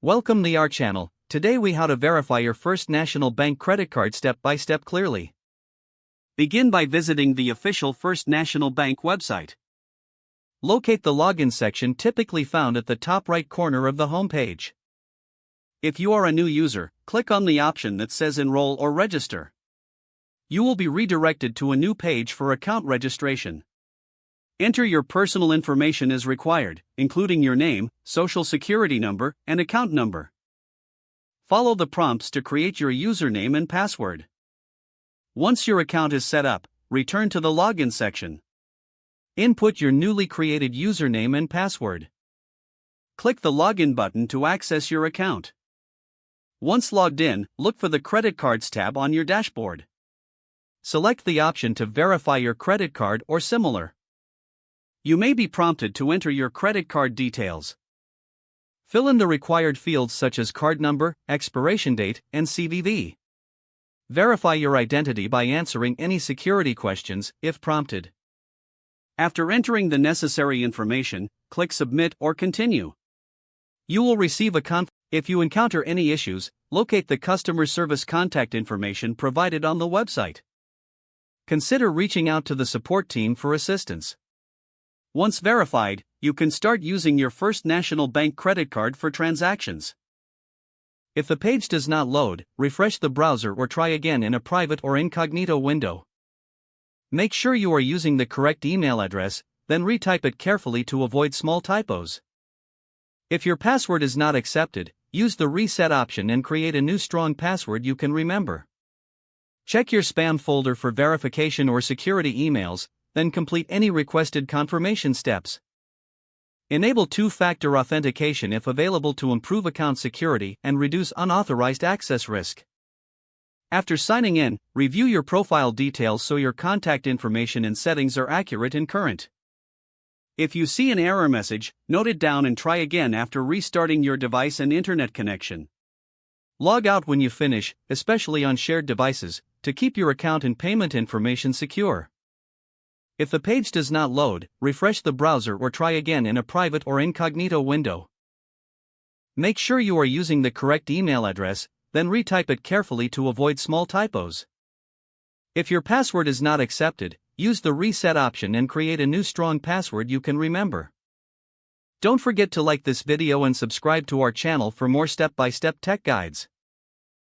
Welcome to our channel. Today we how to verify your First National Bank credit card step by step clearly. Begin by visiting the official First National Bank website. Locate the login section typically found at the top right corner of the home page. If you are a new user, click on the option that says Enroll or Register. You will be redirected to a new page for account registration. Enter your personal information as required, including your name, social security number, and account number. Follow the prompts to create your username and password. Once your account is set up, return to the login section. Input your newly created username and password. Click the Login button to access your account. Once logged in, look for the Credit Cards tab on your dashboard. Select the option to verify your credit card or similar. You may be prompted to enter your credit card details. Fill in the required fields such as card number, expiration date, and CVV. Verify your identity by answering any security questions, if prompted. After entering the necessary information, click Submit or Continue. You will receive a If you encounter any issues, locate the customer service contact information provided on the website. Consider reaching out to the support team for assistance. Once verified, you can start using your First National Bank credit card for transactions. If the page does not load, refresh the browser or try again in a private or incognito window. Make sure you are using the correct email address, then retype it carefully to avoid small typos. If your password is not accepted, use the reset option and create a new strong password you can remember. Check your spam folder for verification or security emails, then complete any requested confirmation steps. Enable two-factor authentication if available to improve account security and reduce unauthorized access risk. After signing in, review your profile details so your contact information and settings are accurate and current. If you see an error message, note it down and try again after restarting your device and internet connection. Log out when you finish, especially on shared devices, to keep your account and payment information secure. If the page does not load, refresh the browser or try again in a private or incognito window. Make sure you are using the correct email address, then retype it carefully to avoid small typos. If your password is not accepted, use the reset option and create a new strong password you can remember. Don't forget to like this video and subscribe to our channel for more step-by-step tech guides.